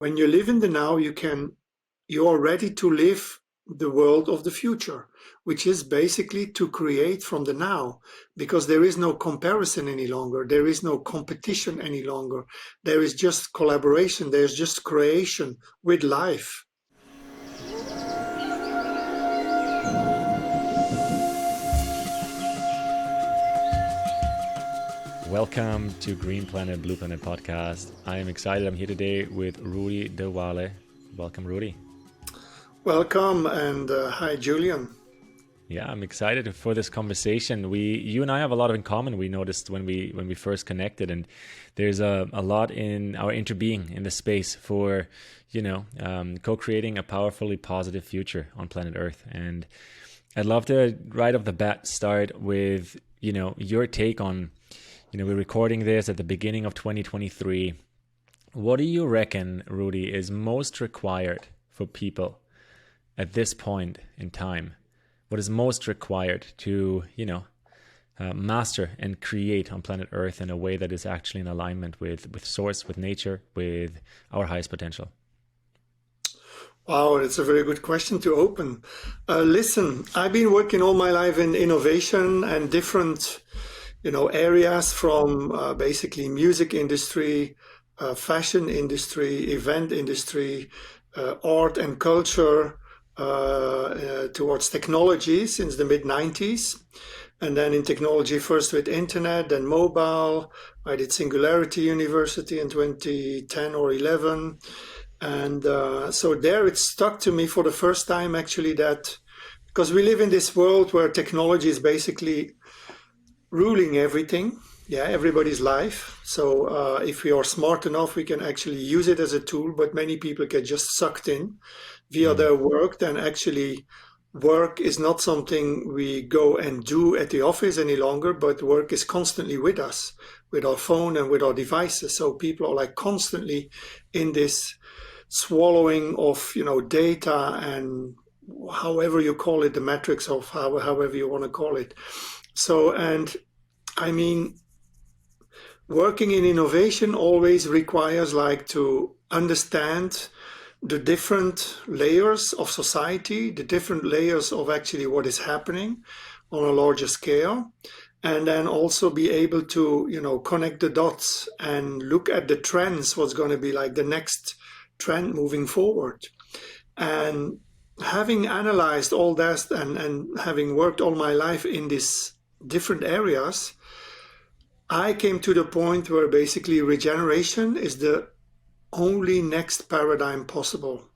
when you live in the now, you are ready to live the world of the future, which is basically to create from the now, because there is no comparison any longer. There is no competition any longer. There is just collaboration. There's just creation with life. Welcome to Green Planet, Blue Planet podcast. I am excited. I'm here today with Rudy de Waele. Welcome, Rudy. Welcome, and hi, Julian. Yeah, I'm excited for this conversation. You and I have a lot in common. We noticed when we first connected, and there's a lot in our interbeing in the space for, co-creating a powerfully positive future on planet Earth. And I'd love to right off the bat start with, your take on, we're recording this at the beginning of 2023. What do you reckon, Rudy, is most required for people at this point in time? What is most required to, master and create on planet Earth in a way that is actually in alignment with source, with nature, with our highest potential? Wow, it's a very good question to open. Listen, I've been working all my life in innovation and different areas, from basically music industry, fashion industry, event industry, art and culture, towards technology since the mid-90s. And then in technology, first with internet, then mobile. I did Singularity University in 2010 or 11. And so there it stuck to me for the first time, actually, that because we live in this world where technology is basically ruling everything, everybody's life. So if we are smart enough, we can actually use it as a tool, but many people get just sucked in via their work. Then actually work is not something we go and do at the office any longer, but work is constantly with us, with our phone and with our devices. So people are like constantly in this swallowing of data, and however you call it, the metrics of however you want to call it. So, and I mean, working in innovation always requires to understand the different layers of society, the different layers of actually what is happening on a larger scale, and then also be able to, connect the dots and look at the trends, what's going to be like the next trend moving forward. And having analyzed all that and having worked all my life in these different areas, I came to the point where basically regeneration is the only next paradigm possible.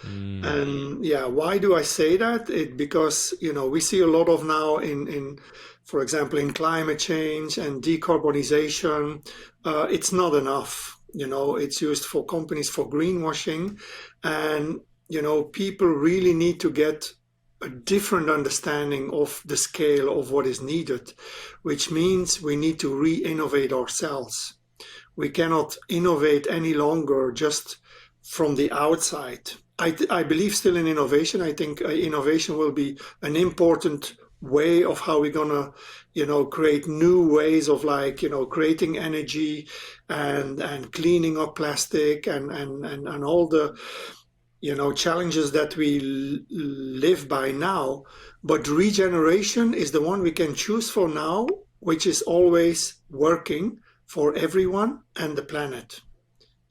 And why do I say that? Because we see a lot of now in for example, in climate change and decarbonization, it's not enough. It's used for companies for greenwashing, and people really need to get a different understanding of the scale of what is needed, which means we need to re-innovate ourselves. We cannot innovate any longer just from the outside. I believe still in innovation. I think innovation will be an important way of how we're gonna, create new ways of creating energy and cleaning up plastic and all the challenges that we live by now. But regeneration is the one we can choose for now, which is always working for everyone and the planet,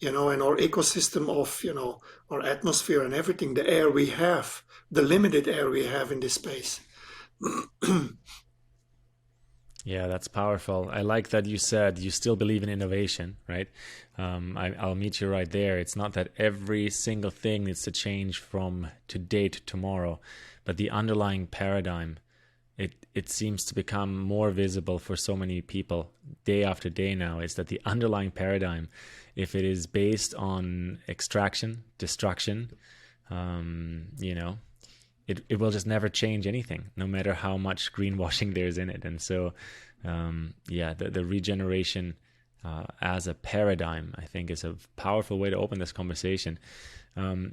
and our ecosystem of, our atmosphere and everything, the air we have, the limited air we have in this space. Yeah, that's powerful. I like that you said you still believe in innovation, right? I'll meet you right there. It's not that every single thing needs to change from today to tomorrow, but the underlying paradigm, it seems to become more visible for so many people day after day now, is that the underlying paradigm, if it is based on extraction, destruction, it will just never change anything, no matter how much greenwashing there's in it. And so, the regeneration as a paradigm, I think, is a powerful way to open this conversation.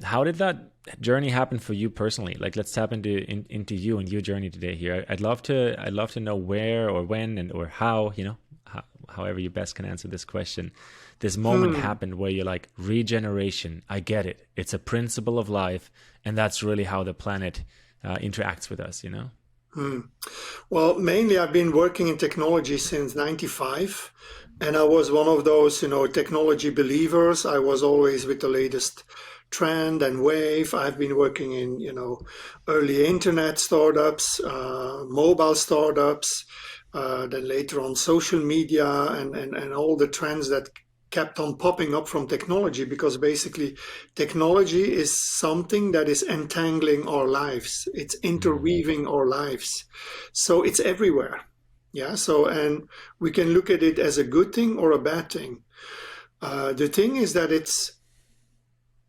How did that journey happen for you personally? Like, let's tap into you and your journey today here. I'd love to know where or when or how, however you best can answer this question, this moment happened where you're like, regeneration, I get it. It's a principle of life. And that's really how the planet interacts with us, you know? Well, mainly I've been working in technology since 95, and I was one of those, technology believers. I was always with the latest trend and wave. I've been working in, early internet startups, mobile startups, then later on social media and all the trends that kept on popping up from technology, because basically technology is something that is entangling our lives. It's interweaving our lives. So it's everywhere. Yeah. So, and we can look at it as a good thing or a bad thing. The thing is that it's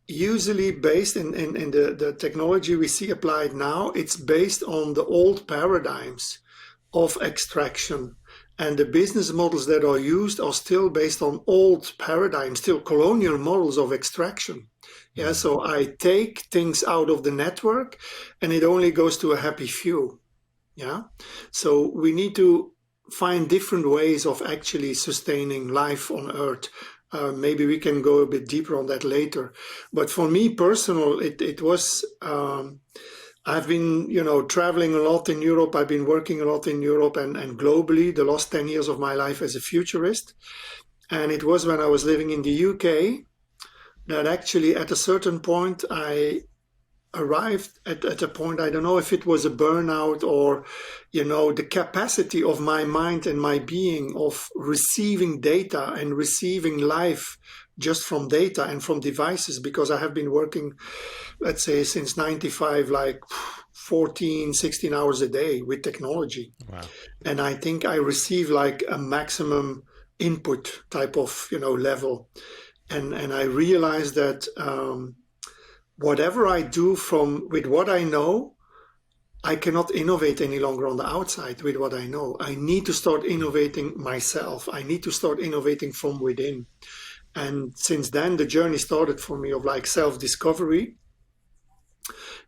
usually based in the technology we see applied now, it's based on the old paradigms of extraction. And the business models that are used are still based on old paradigms, still colonial models of extraction. Yeah, so I take things out of the network and it only goes to a happy few. Yeah, so we need to find different ways of actually sustaining life on Earth. Maybe we can go a bit deeper on that later. But for me personal, it was... I've been, traveling a lot in Europe. I've been working a lot in Europe and globally the last 10 years of my life as a futurist. And it was when I was living in the UK that actually at a certain point I arrived at a point, I don't know if it was a burnout or, the capacity of my mind and my being of receiving data and receiving life just from data and from devices, because I have been working, let's say, since 95, like 14, 16 hours a day with technology. Wow. And I think I receive like a maximum input type of, level. And I realized that whatever I do with what I know, I cannot innovate any longer on the outside with what I know. I need to start innovating myself. I need to start innovating from within. And since then, the journey started for me of like self-discovery.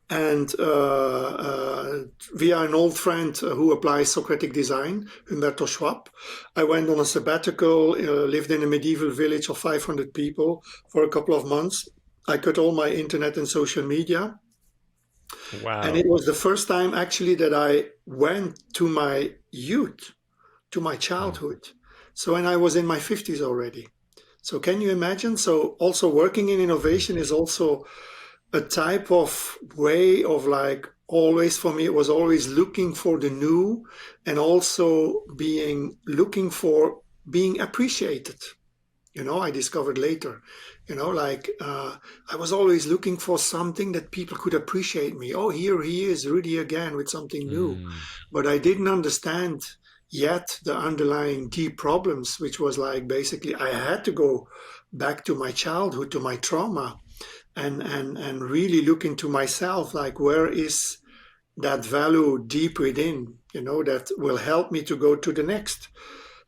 And via an old friend who applies Socratic design, Humberto Schwab, I went on a sabbatical, lived in a medieval village of 500 people for a couple of months. I cut all my internet and social media. Wow. And it was the first time actually that I went to my youth, to my childhood. So when I was in my 50s already. So can you imagine? So also working in innovation is also a type of way of like always, for me, it was always looking for the new and also looking for being appreciated. I discovered later, I was always looking for something that people could appreciate me. Oh, here he is, Rudy again with something new. But I didn't understand yet the underlying deep problems, which was like basically I had to go back to my childhood, to my trauma, and really look into myself, like where is that value deep within, that will help me to go to the next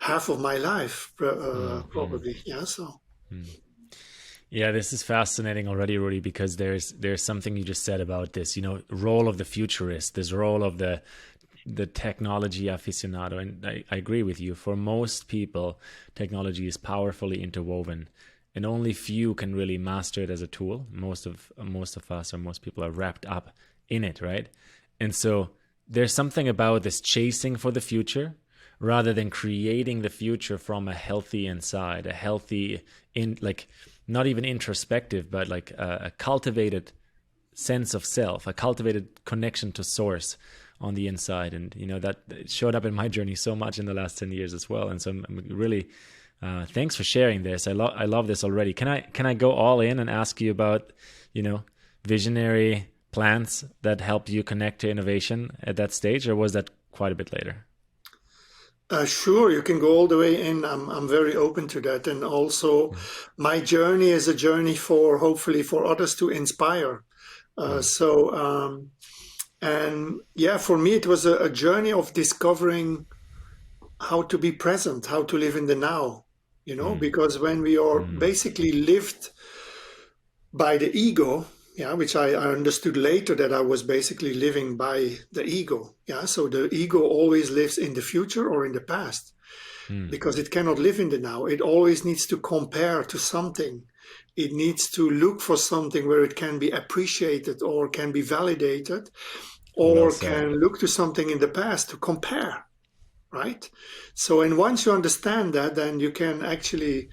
half of my life, probably. Yeah. So. Yeah, this is fascinating already, Rudy, because there's something you just said about this, role of the futurist, this role of the technology aficionado. And I agree with you. For most people, technology is powerfully interwoven, and only few can really master it as a tool. Most of us, or most people, are wrapped up in it, right? And so there's something about this chasing for the future rather than creating the future from a healthy inside, a healthy, not even introspective, but like a cultivated sense of self, a cultivated connection to source on the inside. And, that showed up in my journey so much in the last 10 years as well. And so I'm really, thanks for sharing this. I love this already. Can I go all in and ask you about, visionary plans that helped you connect to innovation at that stage, or was that quite a bit later? Sure, you can go all the way in. I'm very open to that. And also my journey is a journey hopefully for others to inspire. And yeah, for me, it was a journey of discovering how to be present, how to live in the now, because when we are basically lived by the ego, Yeah, which I understood later that I was basically living by the ego. Yeah, so the ego always lives in the future or in the past because it cannot live in the now. It always needs to compare to something. It needs to look for something where it can be appreciated or can be validated Well or said. can look to something in the past to compare, right? So, and once you understand that, then you can actually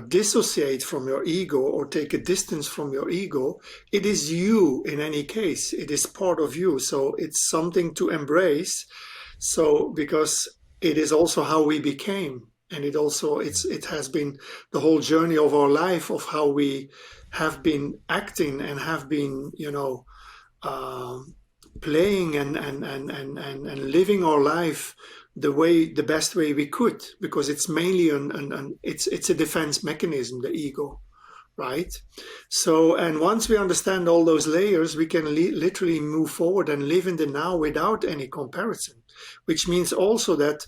dissociate from your ego or take a distance from your ego. It is you in any case, it is part of you. So, it's something to embrace. So, because it is also how we became. And it has been the whole journey of our life of how we have been acting and have been, um, playing and living our life the best way we could, because it's mainly it's a defense mechanism, the ego, right? So, and once we understand all those layers, we can literally move forward and live in the now without any comparison, which means also that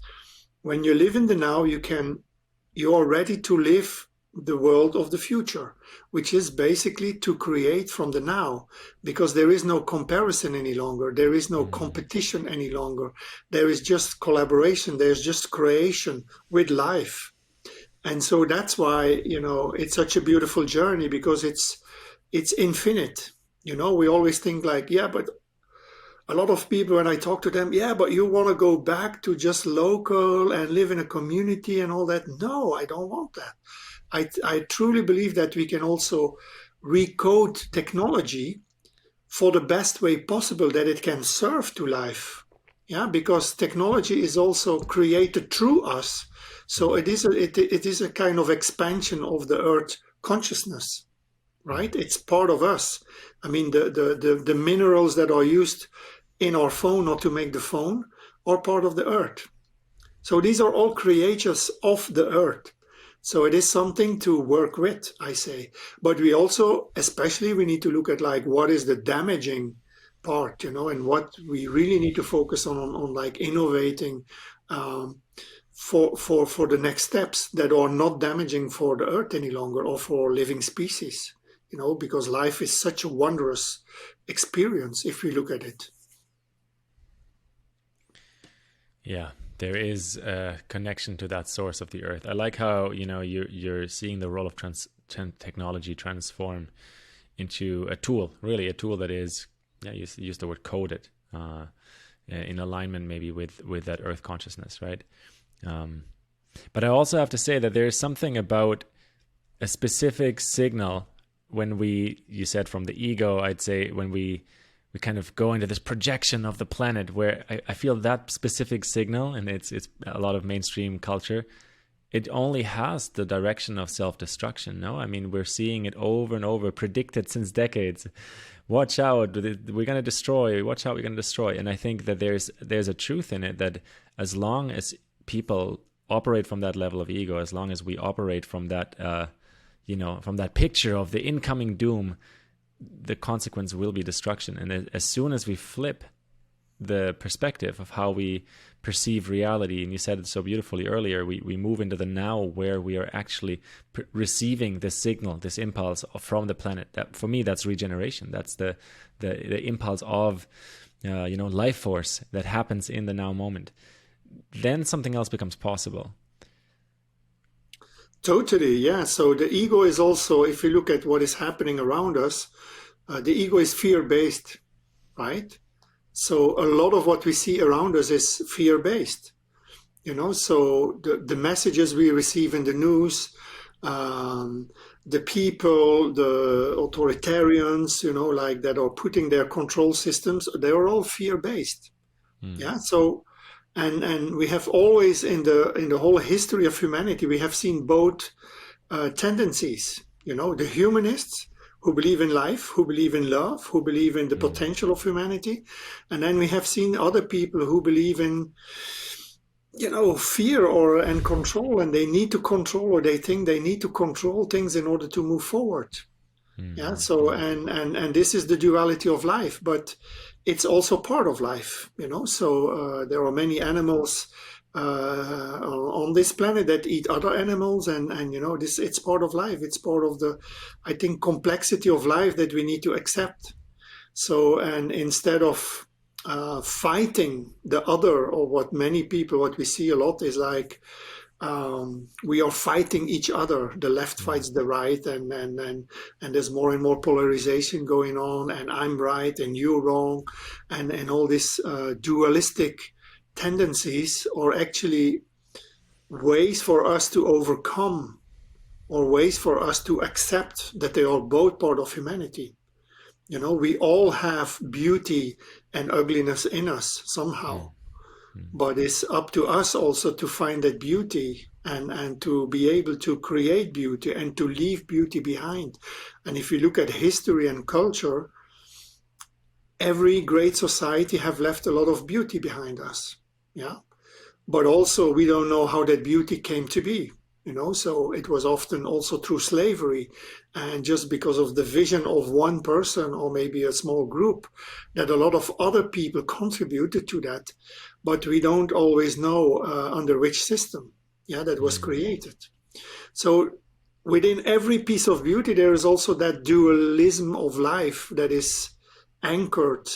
when you live in the now, you are ready to live the world of the future, which is basically to create from the now, because there is no comparison any longer. There is no competition any longer. There is just collaboration. There's just creation with life. And so that's why, it's such a beautiful journey, because it's infinite. We always think like, yeah, but a lot of people, when I talk to them, yeah, but you want to go back to just local and live in a community and all that. No, I don't want that. I truly believe that we can also recode technology for the best way possible that it can serve to life. Yeah, because technology is also created through us. So it is a kind of expansion of the earth consciousness, right? It's part of us. I mean, the minerals that are used in our phone or to make the phone are part of the earth. So these are all creatures of the earth. So it is something to work with, I say. But we also, especially, we need to look at like what is the damaging part, and what we really need to focus on like innovating for the next steps that are not damaging for the earth any longer or for living species, because life is such a wondrous experience if we look at it. Yeah, there is a connection to that source of the earth. I like how you're seeing the role of technology transform into a tool, really a tool that is, you use the word coded, in alignment maybe with that earth consciousness, right? But I also have to say that there is something about a specific signal when you said from the ego, I'd say when we kind of go into this projection of the planet, where I feel that specific signal, and it's a lot of mainstream culture, it only has the direction of self-destruction. No, I mean, we're seeing it over and over, predicted since decades. Watch out, we're going to destroy. Watch out, we're going to destroy. And I think that there's a truth in it, that as long as people operate from that level of ego, as long as we operate from that, from that picture of the incoming doom, the consequence will be destruction. And as soon as we flip the perspective of how we perceive reality, and you said it so beautifully earlier, we move into the now, where we are actually receiving this signal, this impulse from the planet. That, for me, that's regeneration. That's the impulse of life force that happens in the now moment. Then something else becomes possible. Totally, yeah. So the ego is also, if you look at what is happening around us, the ego is fear-based, right? So a lot of what we see around us is fear-based, so the messages we receive in the news, the people, the authoritarians, like that are putting their control systems, they are all fear-based. Yeah. So, and we have always in the whole history of humanity, we have seen both tendencies, the humanists who believe in life, who believe in love, who believe in the potential of humanity. And then we have seen other people who believe in, fear and control, and they need to control, or they think they need to control things in order to move forward. Yeah. So, and this is the duality of life, but it's also part of life, so there are many animals on this planet that eat other animals, and this, it's part of life. It's part of the, I think, complexity of life that we need to accept. So, and instead of fighting the other, or what we see a lot is like, we are fighting each other. The left fights the right, and there's more and more polarization going on, and I'm right and you're wrong, and all these dualistic tendencies are actually ways for us to overcome, or ways for us to accept that they are both part of humanity. We all have beauty and ugliness in us somehow. But it's up to us also to find that beauty, and to be able to create beauty and to leave beauty behind. And if you look at history and culture, every great society have left a lot of beauty behind us. Yeah. But also we don't know how that beauty came to be. So it was often also through slavery, and just because of the vision of one person or maybe a small group, that a lot of other people contributed to that, but we don't always know under which system, that was created. So within every piece of beauty, there is also that dualism of life that is anchored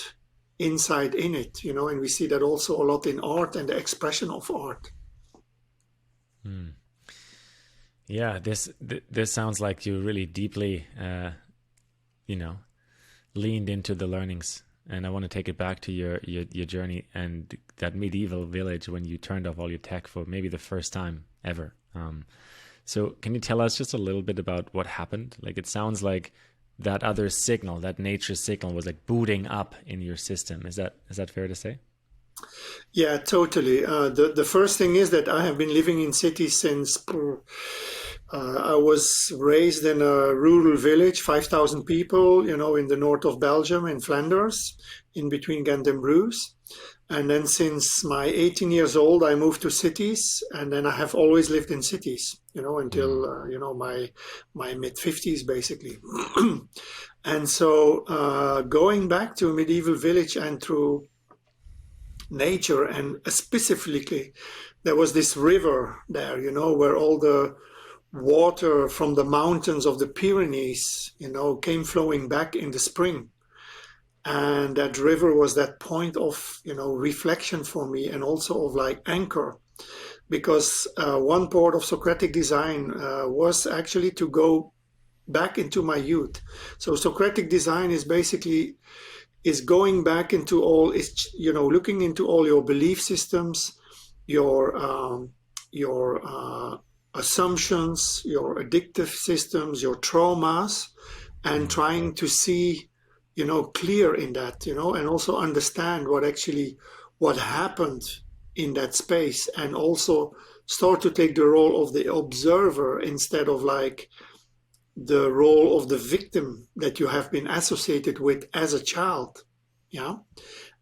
inside in it, and we see that also a lot in art and the expression of art. Yeah, this sounds like you really deeply, leaned into the learnings. And I want to take it back to your journey and that medieval village when you turned off all your tech for maybe the first time ever. So can you tell us just a little bit about what happened? Like, it sounds like that other signal, that nature signal, was like booting up in your system. Is that fair to say? Yeah, totally. The first thing is that I have been living in cities since I was raised in a rural village, 5,000 people, in the north of Belgium, in Flanders, in between Ghent and Bruges. And then since my 18 years old, I moved to cities, and then I have always lived in cities, until, my mid-50s, basically. And so going back to a medieval village and through nature, and specifically there was this river there, where all the water from the mountains of the Pyrenees, came flowing back in the spring. And that river was that point of, reflection for me, and also of like anchor, because one part of Socratic design was actually to go back into my youth. So Socratic design is basically going back into all, looking into all your belief systems, your assumptions, your addictive systems, your traumas, and trying to see, clear in that, and also understand what happened in that space, and also start to take the role of the observer instead of like the role of the victim that you have been associated with as a child. Yeah.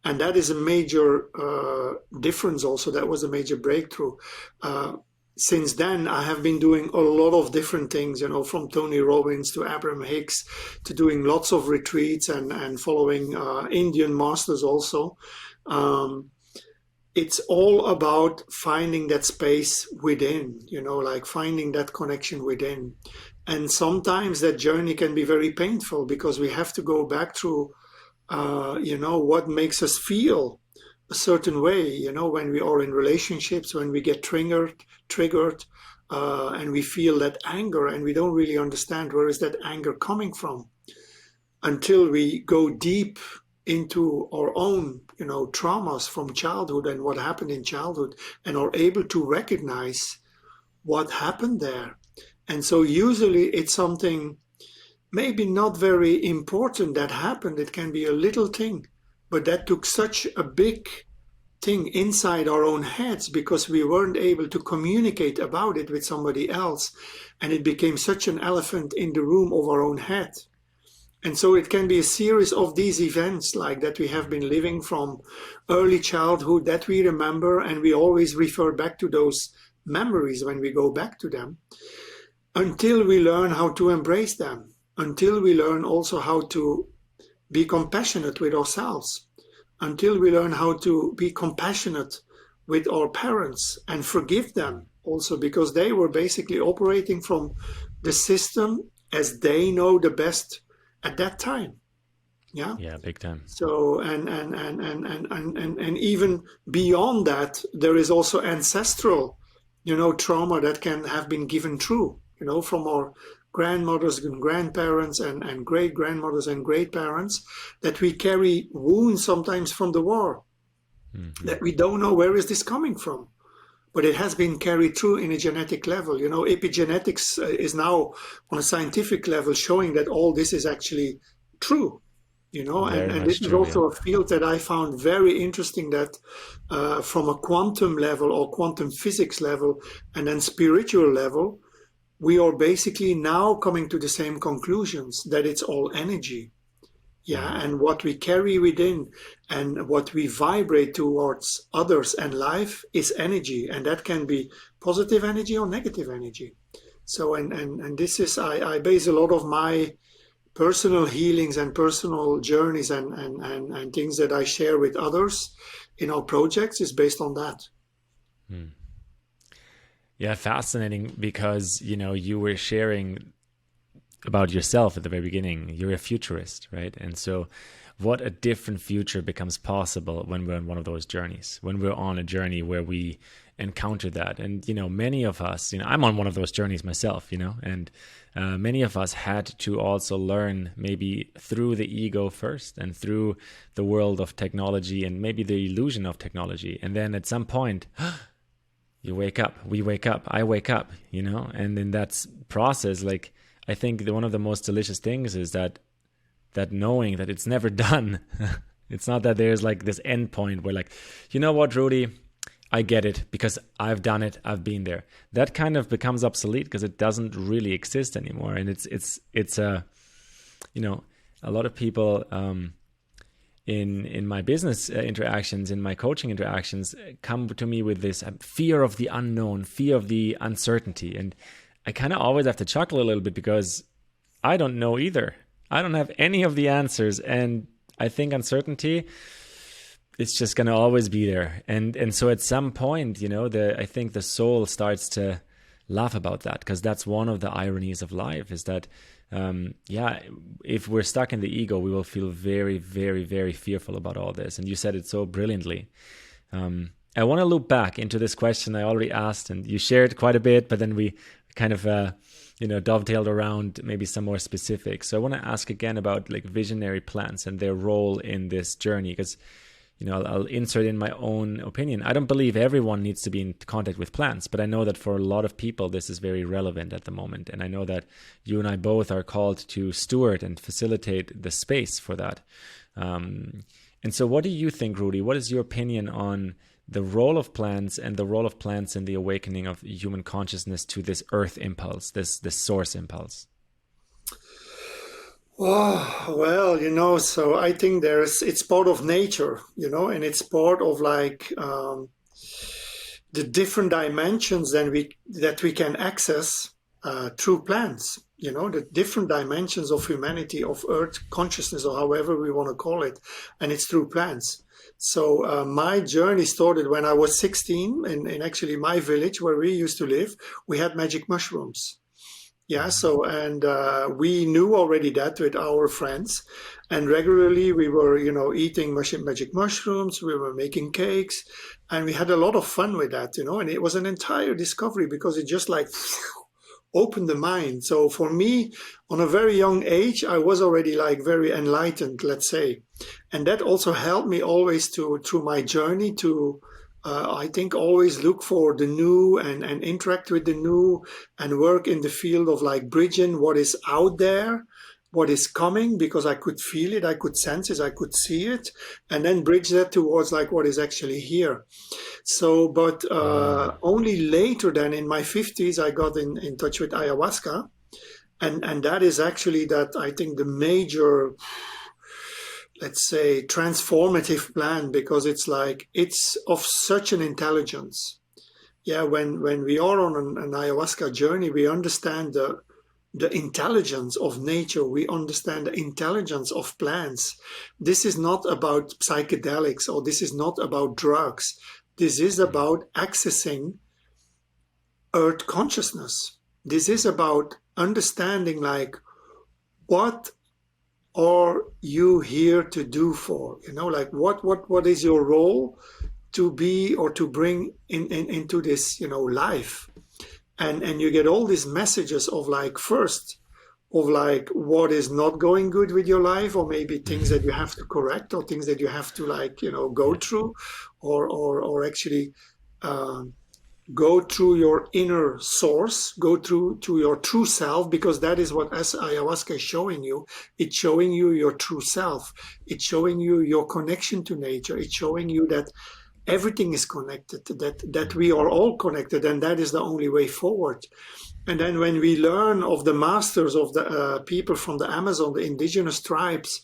And that is a major difference also. That was a major breakthrough. Since then, I have been doing a lot of different things, from Tony Robbins to Abraham Hicks, to doing lots of retreats and following Indian masters also. It's all about finding that space within, like finding that connection within. And sometimes that journey can be very painful, because we have to go back through, what makes us feel a certain way, when we are in relationships, when we get triggered, and we feel that anger, and we don't really understand where is that anger coming from, until we go deep into our own, traumas from childhood and what happened in childhood, and are able to recognize what happened there. And so usually it's something maybe not very important that happened. It can be a little thing, but that took such a big thing inside our own heads, because we weren't able to communicate about it with somebody else. And it became such an elephant in the room of our own head. And so it can be a series of these events like that we have been living from early childhood that we remember, and we always refer back to those memories when we go back to them, until we learn how to embrace them, until we learn also how to be compassionate with ourselves, until we learn how to be compassionate with our parents and forgive them also, because they were basically operating from the system as they know the best at that time. Yeah. Yeah, big time. So and even beyond that, there is also ancestral, trauma that can have been given through, from our grandmothers and grandparents and great grandmothers and great parents, that we carry wounds sometimes from the war, that we don't know where is this coming from, but it has been carried through in a genetic level. Epigenetics is now on a scientific level showing that all this is actually true. Very And much this is true, also yeah. a field that I found very interesting, that from a quantum level or quantum physics level and then spiritual level, we are basically now coming to the same conclusions, that it's all energy. Yeah, and what we carry within and what we vibrate towards others and life is energy, and that can be positive energy or negative energy. So, and this is, I base a lot of my personal healings and personal journeys and things that I share with others in our projects is based on that. Yeah, fascinating, because you were sharing about yourself at the very beginning. You're a futurist, right? And so what a different future becomes possible when we're on one of those journeys, when we're on a journey where we encounter that. And many of us, I'm on one of those journeys myself, and many of us had to also learn, maybe through the ego first and through the world of technology and maybe the illusion of technology. And then at some point, you wake up, we wake up, I wake up, and in that process, like, I think one of the most delicious things is that knowing that it's never done. It's not that there's like this end point where, like, you know what, Rudy, I get it because I've done it, I've been there. That kind of becomes obsolete because it doesn't really exist anymore. And it's a lot of people in my business interactions, in my coaching interactions, come to me with this fear of the unknown, fear of the uncertainty. And I kind of always have to chuckle a little bit because I don't know either. I don't have any of the answers. And I think uncertainty, it's just going to always be there. And so at some point, I think the soul starts to laugh about that, because that's one of the ironies of life, is that, if we're stuck in the ego, we will feel very, very, very fearful about all this. And you said it so brilliantly. I want to loop back into this question I already asked, and you shared quite a bit, but then we kind of dovetailed around maybe some more specifics. So I want to ask again about like visionary plants and their role in this journey, because I'll insert in my own opinion. I don't believe everyone needs to be in contact with plants, but I know that for a lot of people this is very relevant at the moment, and I know that you and I both are called to steward and facilitate the space for that. And so what do you think, Rudy? What is your opinion on the role of plants and the role of plants in the awakening of human consciousness to this earth impulse, this source impulse? Oh, well, so I think it's part of nature, and it's part of like the different dimensions that we can access through plants, the different dimensions of humanity, of earth consciousness, or however we want to call it, and it's through plants. So my journey started when I was 16 in actually my village where we used to live. We had magic mushrooms. Yeah, so, and we knew already that with our friends, and regularly we were, eating magic mushrooms, we were making cakes, and we had a lot of fun with that, and it was an entire discovery because it just like opened the mind. So for me, on a very young age, I was already like very enlightened, let's say. And that also helped me always through my journey to I think always look for the new and interact with the new and work in the field of like bridging what is out there, what is coming, because I could feel it, I could sense it, I could see it, and then bridge that towards like what is actually here. So, but only later than in my 50s, I got in touch with ayahuasca. And that is actually that I think the major, let's say, transformative plan, because it's of such an intelligence. Yeah, when we are on an ayahuasca journey, we understand the intelligence of nature. We understand the intelligence of plants. This is not about psychedelics, or this is not about drugs. This is about accessing earth consciousness. This is about understanding, like, what are you here to do for? Like, what is your role to be or to bring into this, life? And you get all these messages of, like, first of, like, what is not going good with your life, or maybe things that you have to correct, or things that you have to, like, go through, or actually go through your inner source, go through to your true self, because that is what ayahuasca is showing you. It's showing you your true self. It's showing you your connection to nature. It's showing you that everything is connected, that we are all connected, and that is the only way forward. And then when we learn of the masters of the people from the Amazon, the indigenous tribes,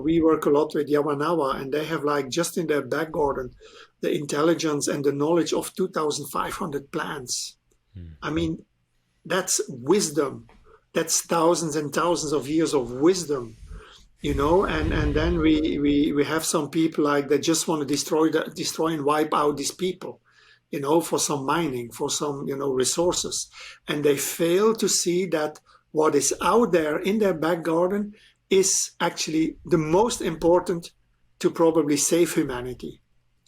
we work a lot with Yawanawa, and they have, like, just in their back garden, the intelligence and the knowledge of 2,500 plants. I mean, that's wisdom. That's thousands and thousands of years of wisdom, and then we have some people, like, that just want to destroy and wipe out these people, for some mining, for some, resources. And they fail to see that what is out there in their back garden is actually the most important to probably save humanity,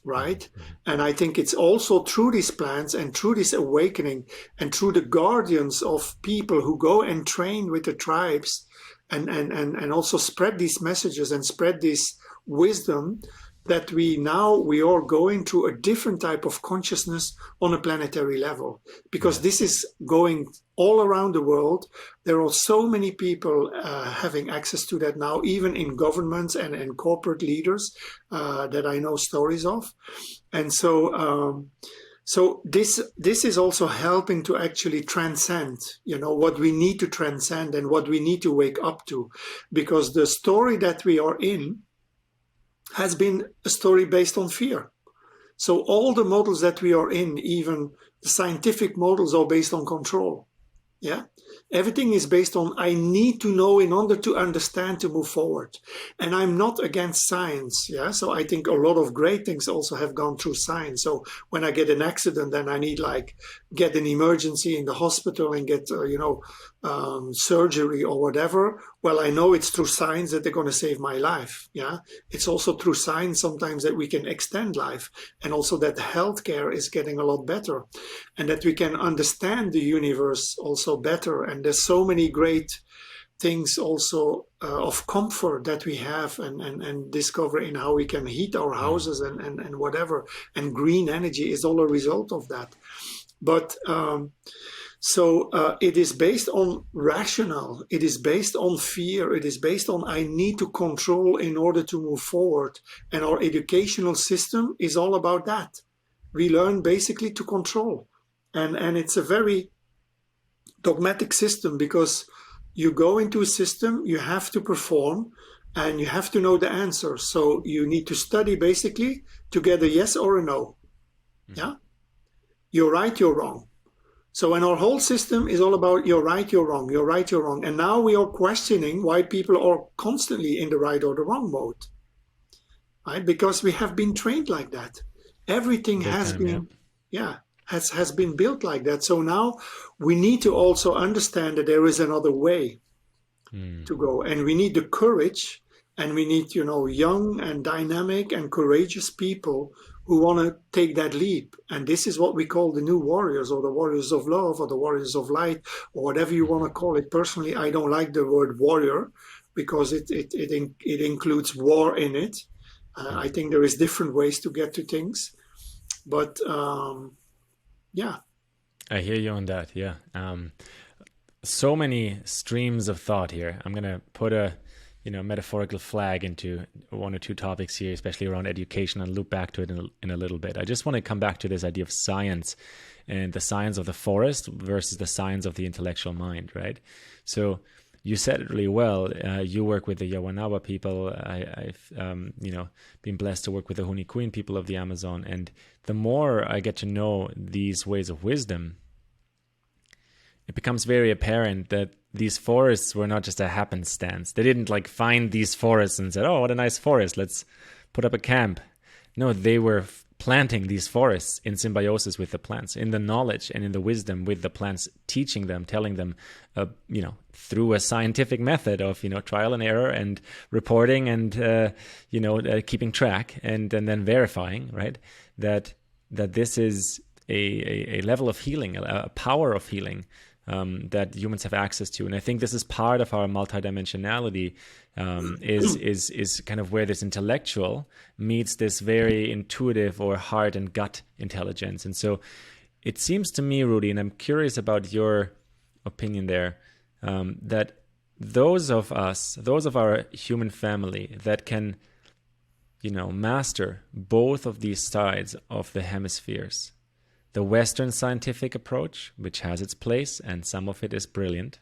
right? And I think it's also through these plants and through this awakening and through the guardians of people who go and train with the tribes and also spread these messages and spread this wisdom, that we are going through a different type of consciousness on a planetary level, because this is going all around the world. There are so many people having access to that now, even in governments and corporate leaders that I know stories of. And so this is also helping to actually transcend, what we need to transcend and what we need to wake up to, because the story that we are in has been a story based on fear. So all the models that we are in, even the scientific models, are based on control. Yeah. Everything is based on, I need to know in order to understand, to move forward. And I'm not against science. Yeah. So I think a lot of great things also have gone through science. So when I get an accident and I need, like, get an emergency in the hospital and get, surgery or whatever, well, I know it's through science that they're going to save my life. Yeah. It's also through science sometimes that we can extend life, and also that healthcare is getting a lot better, and that we can understand the universe also better. And there's so many great things also of comfort that we have, and discover in how we can heat our houses and whatever. And green energy is all a result of that. But it is based on rational, it is based on fear, it is based on, I need to control in order to move forward. And our educational system is all about that. We learn basically to control. And it's a very dogmatic system, because you go into a system, you have to perform, and you have to know the answer. So you need to study basically to get a yes or a no. Yeah. You're right, you're wrong. So, and our whole system is all about you're right, you're wrong, you're right, you're wrong. And now we are questioning why people are constantly in the right or the wrong mode, right? Because we have been trained like that. Everything has been built like that. So now we need to also understand that there is another way to go. And we need the courage, and we need, young and dynamic and courageous people who want to take that leap. And this is what we call the new warriors, or the warriors of love, or the warriors of light, or whatever you want to call it. Personally, I don't like the word warrior, because it includes war in it. I think there is different ways to get to things. But yeah. I hear you on that. Yeah. So many streams of thought here. I'm going to put a metaphorical flag into one or two topics here, especially around education, and loop back to it in a little bit. I just want to come back to this idea of science, and the science of the forest versus the science of the intellectual mind, right? So you said it really well. You work with the Yawanawa people. I've been blessed to work with the Hunikuin people of the Amazon. And the more I get to know these ways of wisdom, it becomes very apparent that these forests were not just a happenstance. They didn't find these forests and said, oh, what a nice forest, let's put up a camp. No, they were planting these forests in symbiosis with the plants, in the knowledge and in the wisdom with the plants, teaching them, telling them, through a scientific method of, trial and error and reporting and, keeping track and then verifying, right? That this is a level of healing, a power of healing that humans have access to. And I think this is part of our multidimensionality, is kind of where this intellectual meets this very intuitive or heart and gut intelligence. And so it seems to me, Rudy, and I'm curious about your opinion there, that those of our human family that can, master both of these sides of the hemispheres, the Western scientific approach, which has its place, and some of it is brilliant,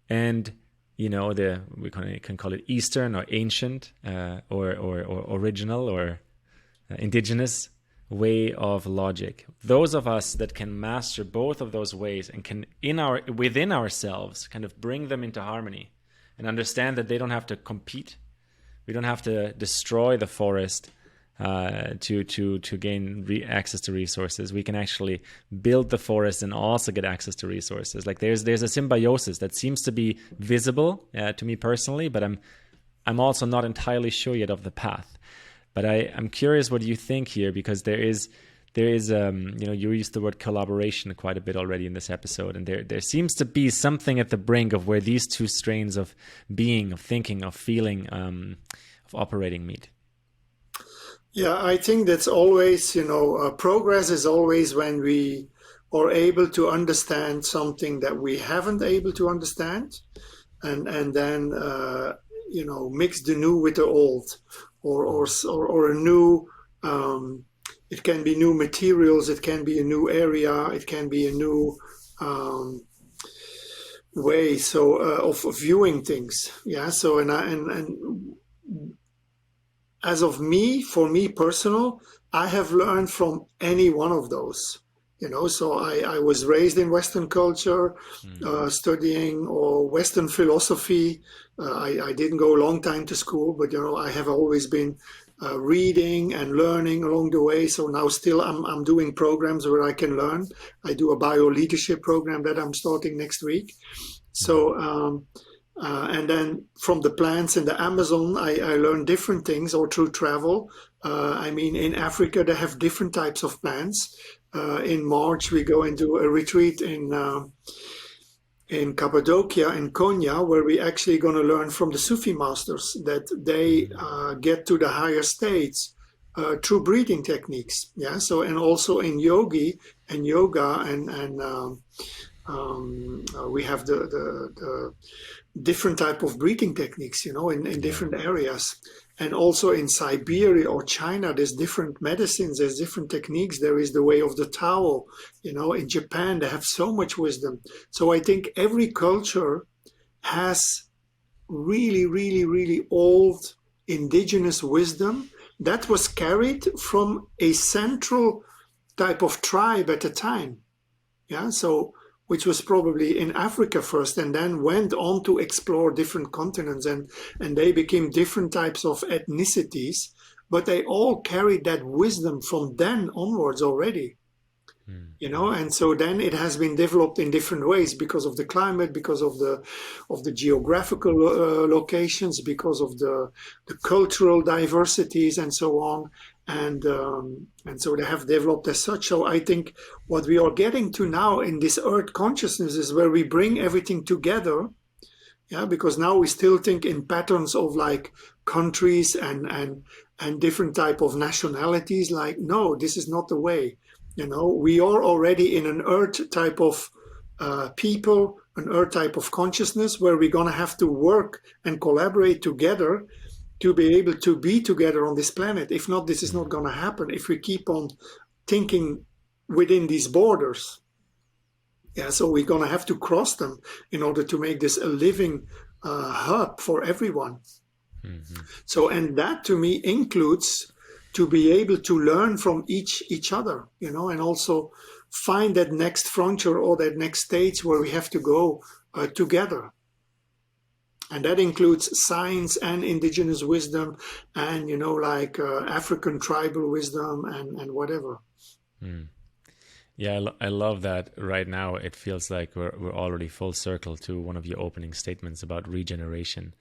and we can call it Eastern or ancient, or original or indigenous way of logic. Those of us that can master both of those ways and can within ourselves kind of bring them into harmony and understand that they don't have to compete. We don't have to destroy the forest to gain access to resources. We can actually build the forest and also get access to resources. Like there's a symbiosis that seems to be visible to me personally, but I'm also not entirely sure yet of the path. But I'm curious what you think here, because there is you used the word collaboration quite a bit already in this episode, and there seems to be something at the brink of where these two strains of being, of thinking, of feeling, of operating meet. Yeah, I think that's always, progress is always when we are able to understand something that we haven't able to understand, and then mix the new with the old, or a new. It can be new materials. It can be a new area. It can be a new way of viewing things. Yeah. So and as of for me personal, I have learned from any one of those. So I was raised in Western culture, studying or Western philosophy. I didn't go a long time to school, but I have always been reading and learning along the way. So now still I'm doing programs where I can learn. I do a bio leadership program that I'm starting next week. So and then from the plants in the Amazon, I learn different things, or through travel. In Africa, they have different types of plants. In March, we go into a retreat in Cappadocia and Konya, where we actually going to learn from the Sufi masters that they get to the higher states through breathing techniques. Yeah. So, and also in yoga, and we have the different type of breathing techniques, in different areas. And also in Siberia or China, there's different medicines, there's different techniques. There is the way of the Tao, in Japan, they have so much wisdom. So I think every culture has really, really, really old indigenous wisdom that was carried from a central type of tribe at the time. Yeah. So, which was probably in Africa first, and then went on to explore different continents, and they became different types of ethnicities, but they all carried that wisdom from then onwards already. And so then it has been developed in different ways because of the climate, because of the geographical locations, because of the cultural diversities and so on. And so they have developed as such. So I think what we are getting to now in this earth consciousness is where we bring everything together. Yeah, because now we still think in patterns of like countries and different type of nationalities. Like, no, this is not the way. We are already in an earth type of people, an earth type of consciousness, where we're going to have to work and collaborate together to be able to be together on this planet. If not, this is not going to happen if we keep on thinking within these borders. Yeah, so we're going to have to cross them in order to make this a living hub for everyone. Mm-hmm. So, and that to me includes to be able to learn from each other, and also find that next frontier or that next stage where we have to go together. And that includes science and indigenous wisdom and, like African tribal wisdom and whatever. Mm. Yeah, I love that. Right now, it feels like we're already full circle to one of your opening statements about regeneration.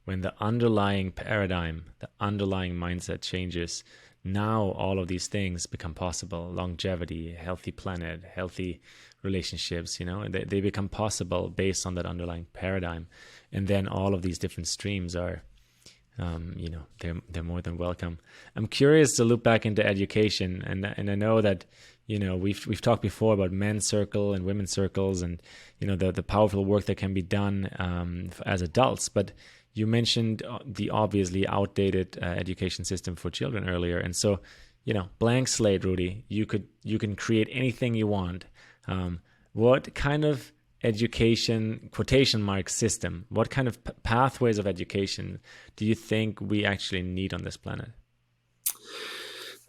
When the underlying paradigm, the underlying mindset changes, now all of these things become possible. Longevity, healthy planet, healthy relationships, they become possible based on that underlying paradigm. And then all of these different streams are, they're more than welcome. I'm curious to loop back into education, and I know that we've talked before about men's circle and women's circles, and the powerful work that can be done as adults. But you mentioned the obviously outdated education system for children earlier, and so blank slate, Rudy. You can create anything you want. What kind of education quotation mark system? What kind of pathways of education do you think we actually need on this planet?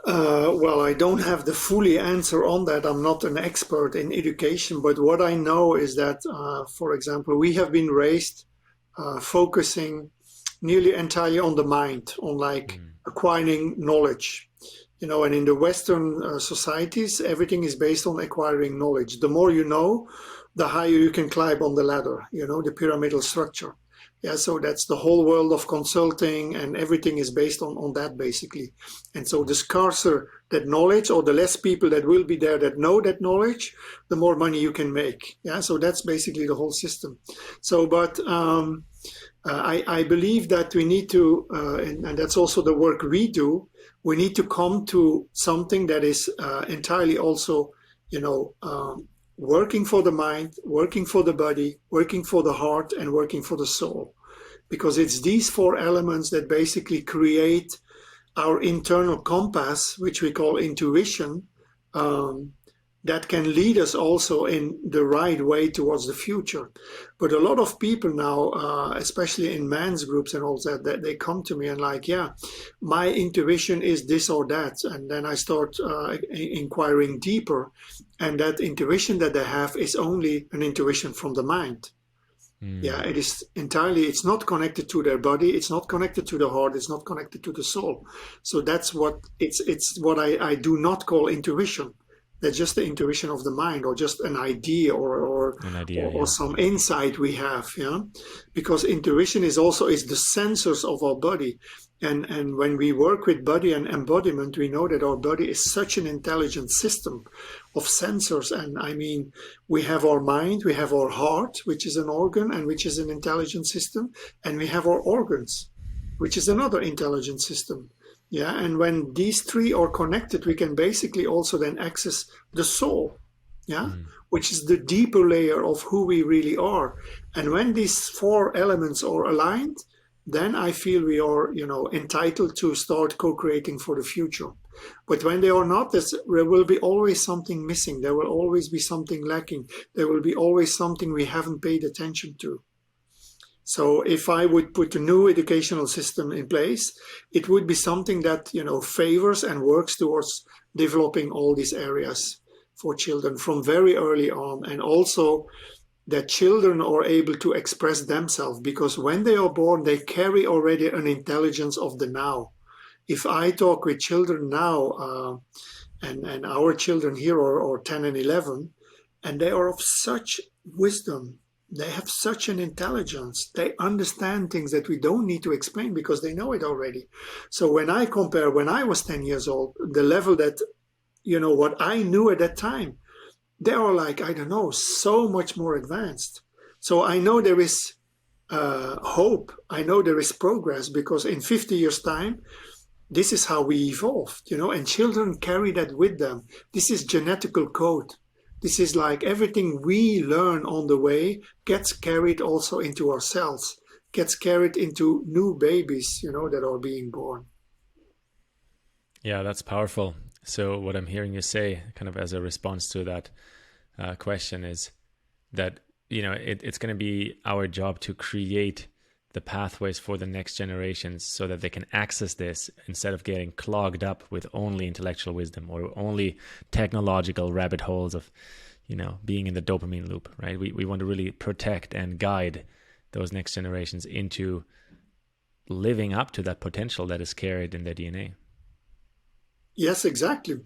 Well, I don't have the fully answer on that. I'm not an expert in education, but what I know is that, for example, we have been raised focusing nearly entirely on the mind, on like acquiring knowledge. And in the Western societies, everything is based on acquiring knowledge. The more you know, the higher you can climb on the ladder, the pyramidal structure. Yeah, so that's the whole world of consulting, and everything is based on that basically. And so the scarcer that knowledge, or the less people that will be there that know that knowledge, the more money you can make. Yeah, so that's basically the whole system. So, but I believe that we need to, and that's also the work we do, we need to come to something that is entirely also, working for the mind, working for the body, working for the heart, and working for the soul. Because it's these four elements that basically create our internal compass, which we call intuition, that can lead us also in the right way towards the future. But a lot of people now, especially in men's groups and all that they come to me and like, yeah, my intuition is this or that. And then I start inquiring deeper. And that intuition that they have is only an intuition from the mind. Yeah, it is entirely, it's not connected to their body, it's not connected to the heart, it's not connected to the soul. So that's what, it's what I do not call intuition. That's just the intuition of the mind, or just an idea, or some insight we have, yeah. Because intuition is the sensors of our body, and when we work with body and embodiment, we know that our body is such an intelligent system of sensors. And I mean, we have our mind, we have our heart, which is an organ and which is an intelligent system, and we have our organs, which is another intelligent system. Yeah, and when these three are connected, we can basically also then access the soul, yeah, which is the deeper layer of who we really are. And when these four elements are aligned, then I feel we are, entitled to start co-creating for the future. But when they are not, there will be always something missing. There will always be something lacking. There will be always something we haven't paid attention to. So if I would put a new educational system in place, it would be something that, favors and works towards developing all these areas for children from very early on. And also that children are able to express themselves, because when they are born, they carry already an intelligence of the now. If I talk with children now, and our children here are 10 and 11, and they are of such wisdom, they have such an intelligence. They understand things that we don't need to explain because they know it already. So when I compare when I was 10 years old, the level that, what I knew at that time, they are like, I don't know, so much more advanced. So I know there is hope. I know there is progress, because in 50 years' time, this is how we evolved, and children carry that with them. This is genetical code. This is like everything we learn on the way gets carried also into our cells, gets carried into new babies, that are being born. Yeah, that's powerful. So what I'm hearing you say, kind of as a response to that question, is that, it's going to be our job to create the pathways for the next generations so that they can access this, instead of getting clogged up with only intellectual wisdom or only technological rabbit holes of, being in the dopamine loop, right? We want to really protect and guide those next generations into living up to that potential that is carried in their DNA. Yes, exactly.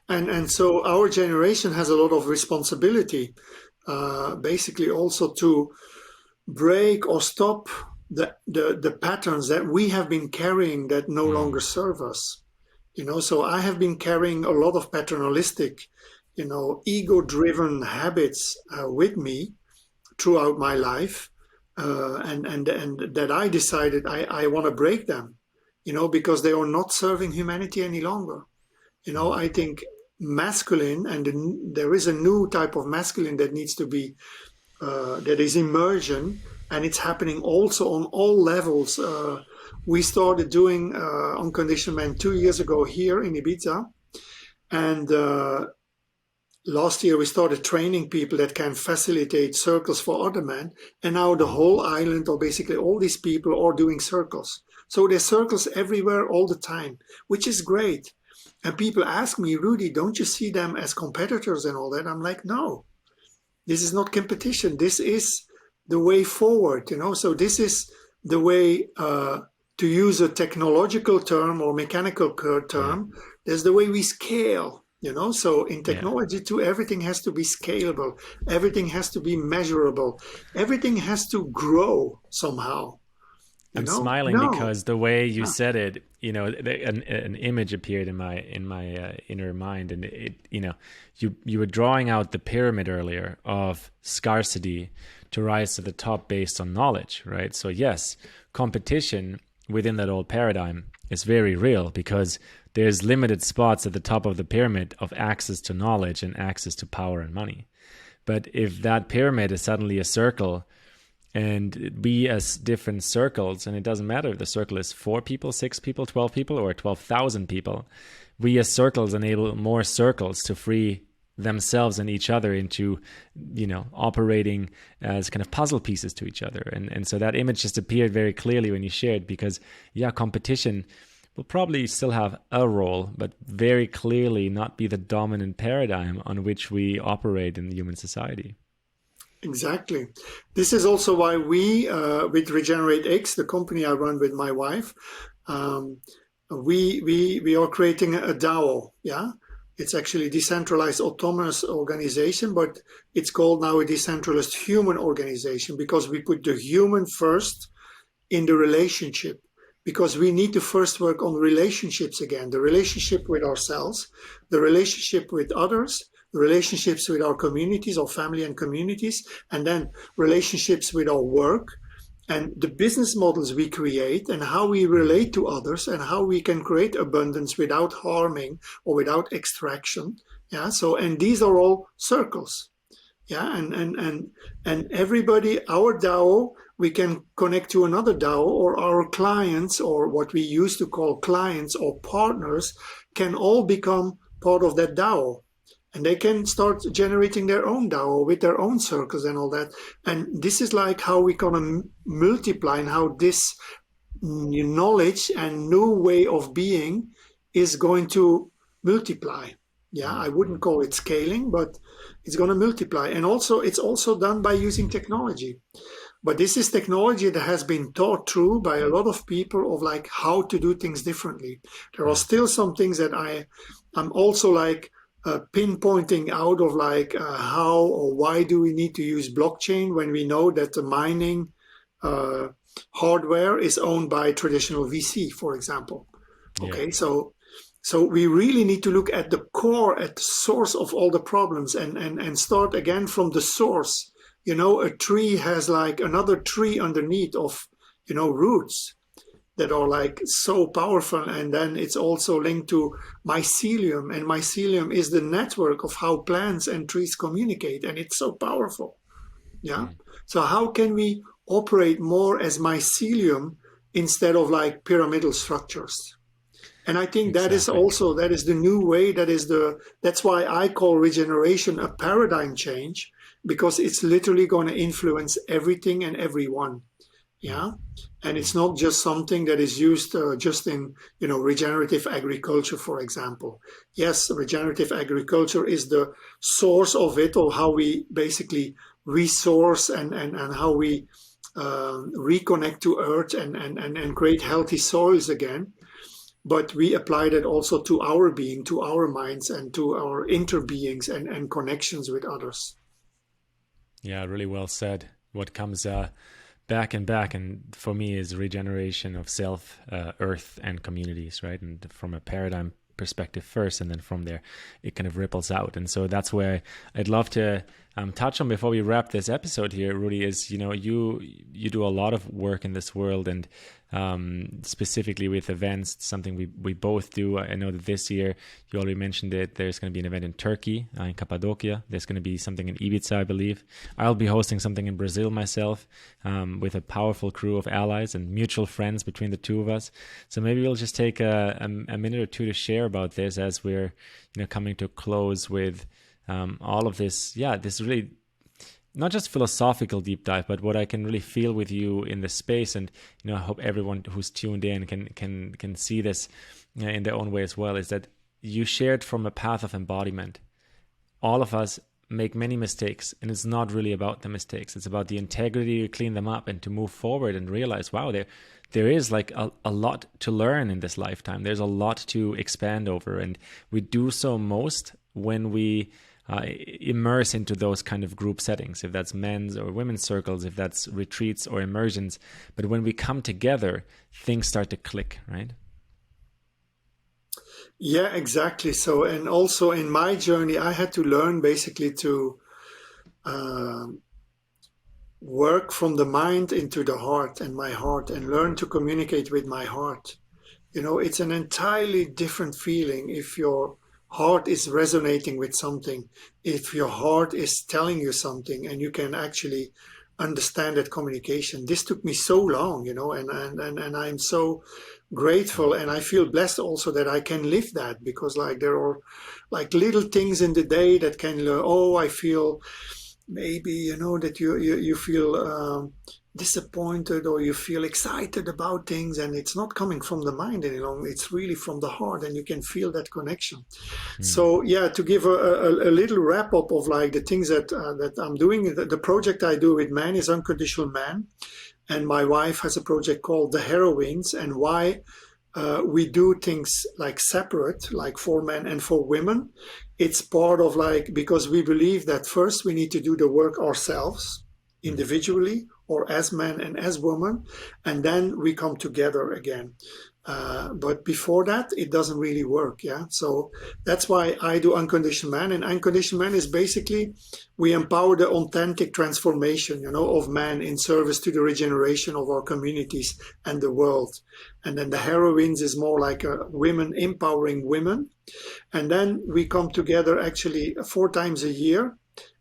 And so our generation has a lot of responsibility, basically also to break or stop the patterns that we have been carrying that no longer serve us. So I have been carrying a lot of paternalistic, ego-driven habits with me throughout my life, and that I decided I want to break them, because they are not serving humanity any longer. I think masculine, and there is a new type of masculine that needs to be, that is immersion, and it's happening also on all levels. We started doing Unconditional Men 2 years ago here in Ibiza, and last year we started training people that can facilitate circles for other men, and now the whole island, or basically all these people, are doing circles. So there's circles everywhere all the time, which is great. And people ask me, Rudy, don't you see them as competitors and all that? I'm like, no, this is not competition. This is the way forward, So this is the way, to use a technological term or mechanical term, there's the way we scale, So in technology too, everything has to be scalable. Everything has to be measurable. Everything has to grow somehow. I'm smiling because the way you said it, an image appeared in my inner mind, and you were drawing out the pyramid earlier of scarcity to rise to the top based on knowledge, right? So yes, competition within that old paradigm is very real because there's limited spots at the top of the pyramid of access to knowledge and access to power and money. But if that pyramid is suddenly a circle, and we as different circles, and it doesn't matter if the circle is 4 people, 6 people, 12 people, or 12,000 people, we as circles enable more circles to free themselves and each other into, operating as kind of puzzle pieces to each other. And so that image just appeared very clearly when you shared, because competition will probably still have a role, but very clearly not be the dominant paradigm on which we operate in human society. Exactly. This is also why we, with RegenerateX, the company I run with my wife, we are creating a DAO. Yeah, it's actually decentralized autonomous organization, but it's called now a decentralized human organization because we put the human first in the relationship. Because we need to first work on relationships again, the relationship with ourselves, the relationship with others, relationships with our communities, our family and communities, and then relationships with our work and the business models we create and how we relate to others and how we can create abundance without harming or without extraction. Yeah. So, and these are all circles. Yeah. And everybody, our DAO, we can connect to another DAO, or our clients, or what we used to call clients or partners, can all become part of that DAO. And they can start generating their own DAO with their own circles and all that. And this is like how we're going to multiply, and how this knowledge and new way of being is going to multiply. Yeah, I wouldn't call it scaling, but it's going to multiply. And also, it's also done by using technology. But this is technology that has been taught through by a lot of people of like how to do things differently. There are still some things that I'm also like pinpointing out of like how or why do we need to use blockchain when we know that the mining hardware is owned by traditional VC, for example. Okay, so we really need to look at the core, at the source of all the problems, and start again from the source. A tree has like another tree underneath of, roots that are like so powerful. And then it's also linked to mycelium, and mycelium is the network of how plants and trees communicate. And it's so powerful. Yeah. So how can we operate more as mycelium instead of like pyramidal structures? And I think that is the new way. That's why I call regeneration a paradigm change, because it's literally going to influence everything and everyone. Yeah. And it's not just something that is used just in, regenerative agriculture, for example. Yes, regenerative agriculture is the source of it, or how we basically resource and how we reconnect to earth and create healthy soils again. But we apply that also to our being, to our minds, and to our interbeings and connections with others. Yeah, really well said. What comes back and for me is regeneration of self, earth, and communities, right? And from a paradigm perspective first, and then from there it kind of ripples out. And so that's where I'd love to touch on before we wrap this episode here, Rudy, is, you know, you do a lot of work in this world, and specifically with events, something we both do. I know that this year, you already mentioned it, there's going to be an event in Turkey, in Cappadocia. There's going to be something in Ibiza, I believe. I'll be hosting something in Brazil myself, with a powerful crew of allies and mutual friends between the two of us. So maybe we'll just take a minute or two to share about this as we're, you know, coming to a close with all of this. Yeah, this really not just philosophical deep dive, but what I can really feel with you in the space. And, you know, I hope everyone who's tuned in can see this in their own way as well, is that you shared from a path of embodiment. All of us make many mistakes, and it's not really about the mistakes. It's about the integrity to clean them up and to move forward and realize, wow, there is like a lot to learn in this lifetime. There's a lot to expand over, and we do so most when we immerse into those kind of group settings, if that's men's or women's circles, if that's retreats or immersions. But when we come together, things start to click, right? Yeah, exactly. So, and also in my journey, I had to learn basically to work from the mind into the heart and my heart, and learn to communicate with my heart. You know, it's an entirely different feeling if your heart is resonating with something, if your heart is telling you something and you can actually understand that communication. This took me so long, you know, and I'm so grateful, and I feel blessed also that I can live that, because like there are like little things in the day that can, oh, I feel maybe, you know, that you feel disappointed, or you feel excited about things, and it's not coming from the mind any longer, it's really from the heart, and you can feel that connection. So yeah, to give a little wrap up of like the things that I'm doing, the project I do with men is Unconditional Men, and my wife has a project called The Heroines. And why we do things like separate, like for men and for women, it's part of like, because we believe that first we need to do the work ourselves individually, or as men and as women, and then we come together again. But before that, it doesn't really work. Yeah. So that's why I do Unconditional Man. And Unconditional Man is basically, we empower the authentic transformation, you know, of man in service to the regeneration of our communities and the world. And then the Heroines is more like women empowering women. And then we come together actually 4 times a year,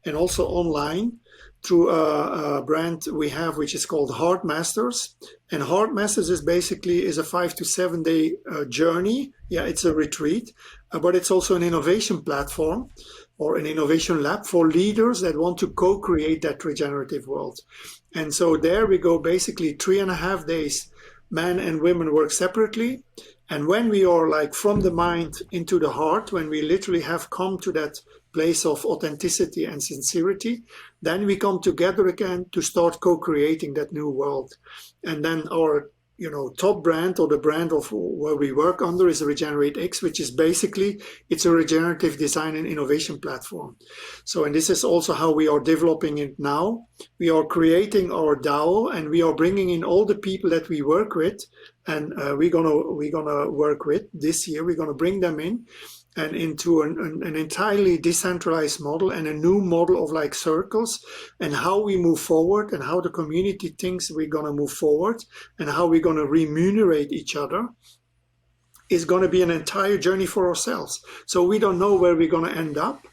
and also online, through a brand we have, which is called Heart Masters. And Heart Masters is basically a 5 to 7 day journey. Yeah, it's a retreat, but it's also an innovation platform or an innovation lab for leaders that want to co-create that regenerative world. And so there we go, basically 3.5 days, men and women work separately. And when we are like from the mind into the heart, when we literally have come to that place of authenticity and sincerity, then we come together again to start co-creating that new world. And then our, you know, top brand, or the brand of where we work under, is RegenerateX, which is basically, it's a regenerative design and innovation platform. So, and this is also how we are developing it now. We are creating our DAO, and we are bringing in all the people that we work with, and we're gonna work with this year. We're gonna bring them in, and into an entirely decentralized model, and a new model of like circles, and how we move forward, and how the community thinks we're going to move forward, and how we're going to remunerate each other, is going to be an entire journey for ourselves. So we don't know where we're going to end up.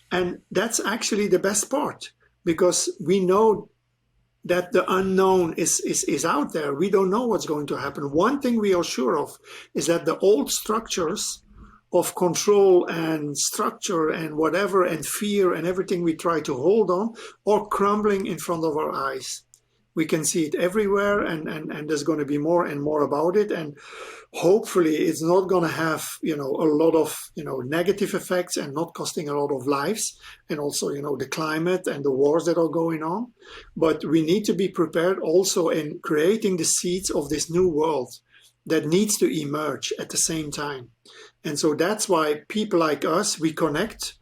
And that's actually the best part, because we know that the unknown is out there. We don't know what's going to happen. One thing we are sure of is that the old structures of control and structure and whatever, and fear and everything we try to hold on, are crumbling in front of our eyes. We can see it everywhere, and there's going to be more and more about it. And hopefully it's not going to have, a lot of, negative effects and not costing a lot of lives, and also, the climate and the wars that are going on. But we need to be prepared also in creating the seeds of this new world that needs to emerge at the same time. And so that's why people like us, we connect.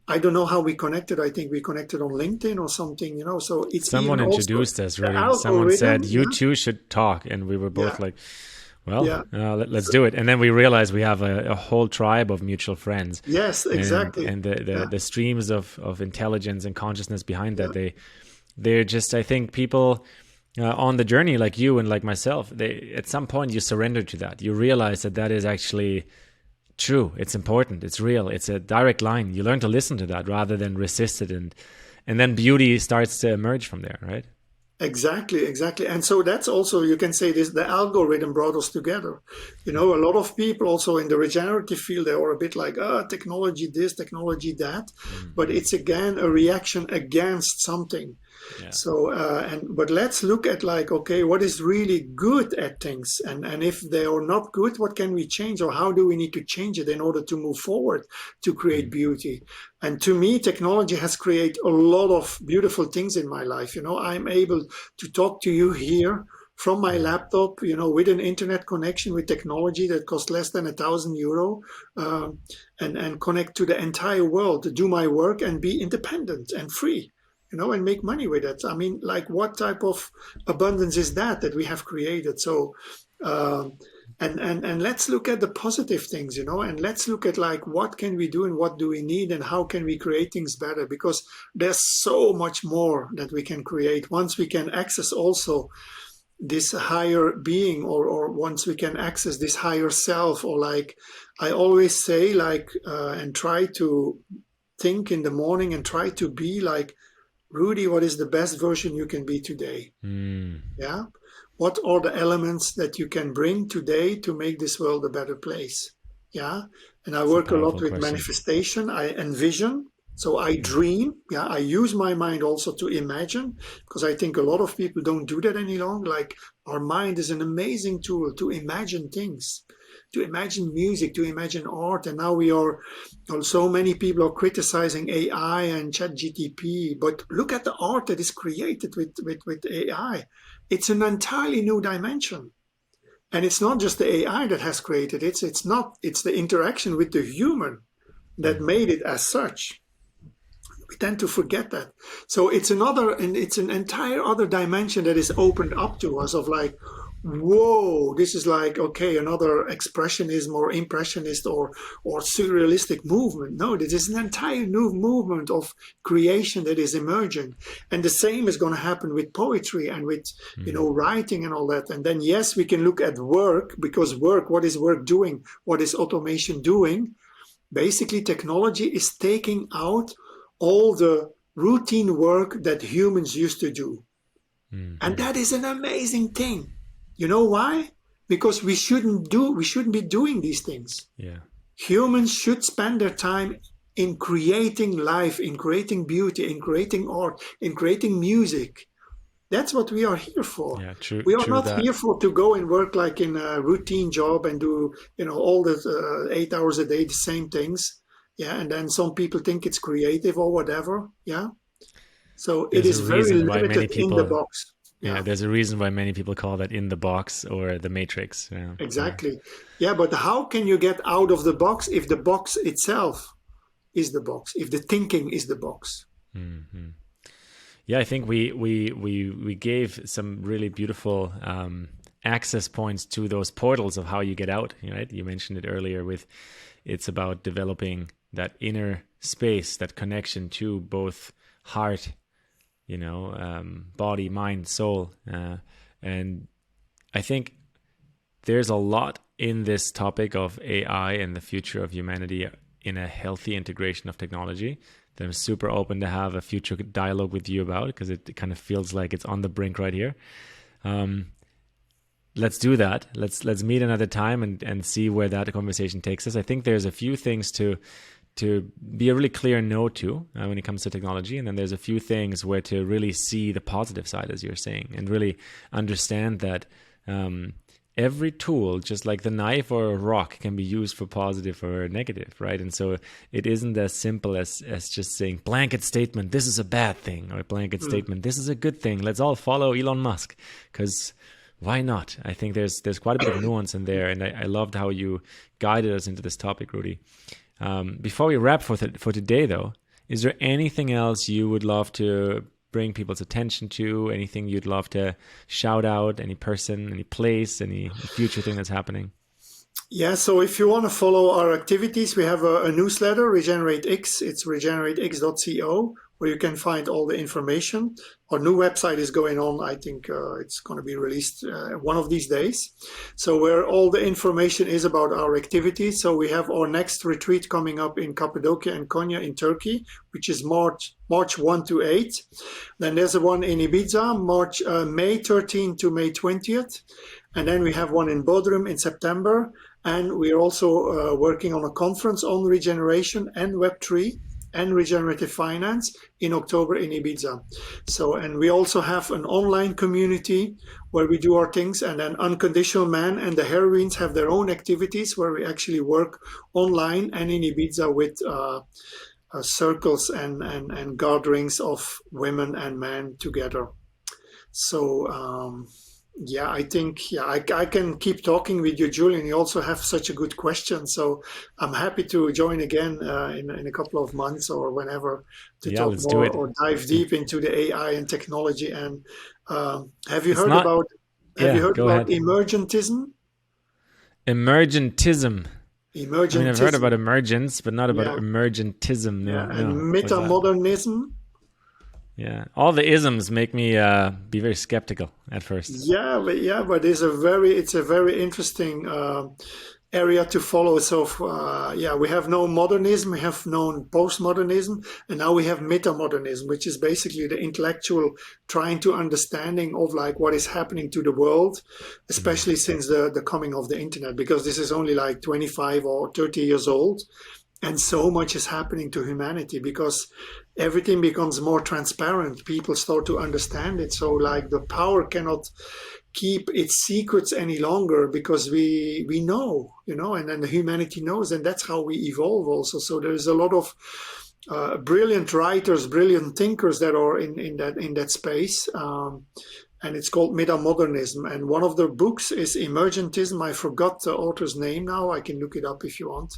I don't know how we connected. I think we connected on LinkedIn or something, so it's someone introduced us, really. Someone said, you two should talk. And we were both like, well, let's do it. And then we realized we have a whole tribe of mutual friends. Yes, exactly. And the streams of intelligence and consciousness behind that, they're just, I think, people on the journey like you and like myself, at some point you surrender to that. You realize that is actually true. It's important. It's real. It's a direct line. You learn to listen to that rather than resist it. And then beauty starts to emerge from there, right? Exactly. And so that's also, you can say this, the algorithm brought us together. A lot of people also in the regenerative field, they were a bit like, technology this, technology that. Mm-hmm. But it's again a reaction against something. Yeah. So, but let's look at okay, what is really good at things? And if they are not good, what can we change, or how do we need to change it in order to move forward to create beauty? And to me, technology has created a lot of beautiful things in my life. I'm able to talk to you here from my laptop, with an internet connection with technology that costs less than €1,000, and connect to the entire world to do my work and be independent and free. And make money with it. I mean, what type of abundance is that we have created? So, and let's look at the positive things, and let's look at what can we do and what do we need and how can we create things better? Because there's so much more that we can create once we can access also this higher being, or once we can access this higher self, or I always say, and try to think in the morning and try to be Rudy, what is the best version you can be today? Yeah. What are the elements that you can bring today to make this world a better place? Yeah. And I work a lot with manifestation. I envision. So I dream. Yeah. I use my mind also to imagine, because I think a lot of people don't do that any longer. Our mind is an amazing tool to imagine things, to imagine music, to imagine art. And now so many people are criticizing AI and ChatGPT, but look at the art that is created with AI. It's an entirely new dimension. And it's not just the AI that has created it. It's the interaction with the human that made it as such. We tend to forget that. So it's an entire other dimension that is opened up to us of whoa, this is okay, another expressionism or impressionist or surrealistic movement. No, this is an entire new movement of creation that is emerging. And the same is going to happen with poetry and with, writing and all that. And then, yes, we can look at work, because what is work doing? What is automation doing? Basically, technology is taking out all the routine work that humans used to do. Mm-hmm. And that is an amazing thing. You know why? Because we shouldn't be doing these things. Yeah. Humans should spend their time in creating life, in creating beauty, in creating art, in creating music. That's what we are here for. Yeah, true. We are not here to go and work in a routine job and do, all the 8 hours a day, the same things. Yeah. And then some people think it's creative or whatever. Yeah. So it is very limited in the box. Yeah, there's a reason why many people call that in the box or the matrix. Yeah. Exactly. Yeah, but how can you get out of the box if the box itself is the box, if the thinking is the box? Mm-hmm. Yeah, I think we gave some really beautiful access points to those portals of how you get out. Right? You mentioned it earlier it's about developing that inner space, that connection to both heart, body, mind, soul. And I think there's a lot in this topic of AI and the future of humanity in a healthy integration of technology that I'm super open to have a future dialogue with you about, because it kind of feels like it's on the brink right here. Let's do that. Let's meet another time and see where that conversation takes us. I think there's a few things to to be a really clear no to when it comes to technology. And then there's a few things where to really see the positive side, as you're saying, and really understand that every tool, just like the knife or a rock, can be used for positive or negative, right? And so it isn't as simple as just saying blanket statement, this is a bad thing, or blanket statement, this is a good thing. Let's all follow Elon Musk, because why not? I think there's quite a bit of nuance in there, and I loved how you guided us into this topic, Rudy. Before we wrap for today, though, is there anything else you would love to bring people's attention to? Anything you'd love to shout out? Any person, any place, any future thing that's happening? Yeah, so if you want to follow our activities, we have a newsletter, RegenerateX. It's regeneratex.co, where you can find all the information. Our new website is going on. I think it's going to be released one of these days. So where all the information is about our activities. So we have our next retreat coming up in Cappadocia and Konya in Turkey, which is March 1 to 8. Then there's a one in Ibiza, May 13 to May 20th. And then we have one in Bodrum in September. And we're also working on a conference on regeneration and Web3 and regenerative finance in October in Ibiza. So, and we also have an online community where we do our things. And then Unconditional Men and the Heroines have their own activities where we actually work online and in Ibiza with circles and gatherings of women and men together. So, yeah, I think, I can keep talking with you, Julian. You also have such a good question. So I'm happy to join again in a couple of months or whenever to talk more or dive deep into the AI and technology. And have you heard about emergentism? Emergentism. I mean, I've heard about emergence, but not about emergentism. No, and metamodernism. Yeah, all the isms make me be very skeptical at first. Yeah, but it's a very interesting area to follow. So we have known modernism, we have known postmodernism, and now we have metamodernism, which is basically the intellectual trying to understanding of like what is happening to the world, especially since the coming of the internet, because this is only like 25 or 30 years old. And so much is happening to humanity because everything becomes more transparent. People start to understand it. So like the power cannot keep its secrets any longer because we know, and then the humanity knows, and that's how we evolve also. So there's a lot of brilliant writers, brilliant thinkers that are in that space. And it's called metamodernism. And one of the books is Emergentism. I forgot the author's name now. I can look it up if you want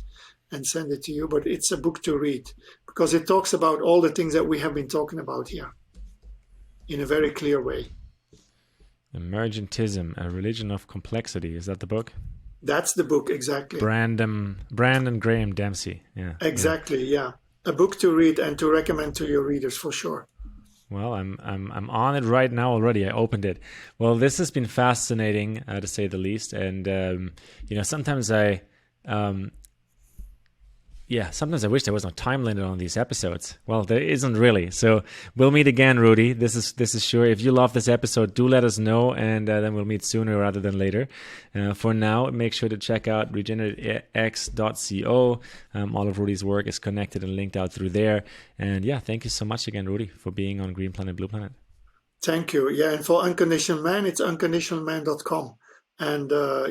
and send it to you, but it's a book to read because it talks about all the things that we have been talking about here in a very clear way. Emergentism, a religion of complexity. Is that the book? That's the book, exactly. Brandon Graham Dempsey. Yeah. Exactly, yeah. A book to read and to recommend to your readers for sure. Well, I'm on it right now already. I opened it. Well, this has been fascinating to say the least. And sometimes sometimes I wish there was no time limit on these episodes. Well, there isn't really. So we'll meet again, Rudy. This is sure. If you love this episode, do let us know, and then we'll meet sooner rather than later. For now, make sure to check out RegenerateX.co. All of Rudy's work is connected and linked out through there. And thank you so much again, Rudy, for being on Green Planet, Blue Planet. Thank you. Yeah, and for Unconditional Man, it's unconditionalman.com. And I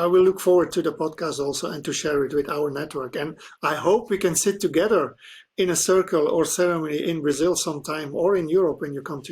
will look forward to the podcast also and to share it with our network. And I hope we can sit together in a circle or ceremony in Brazil sometime or in Europe when you come to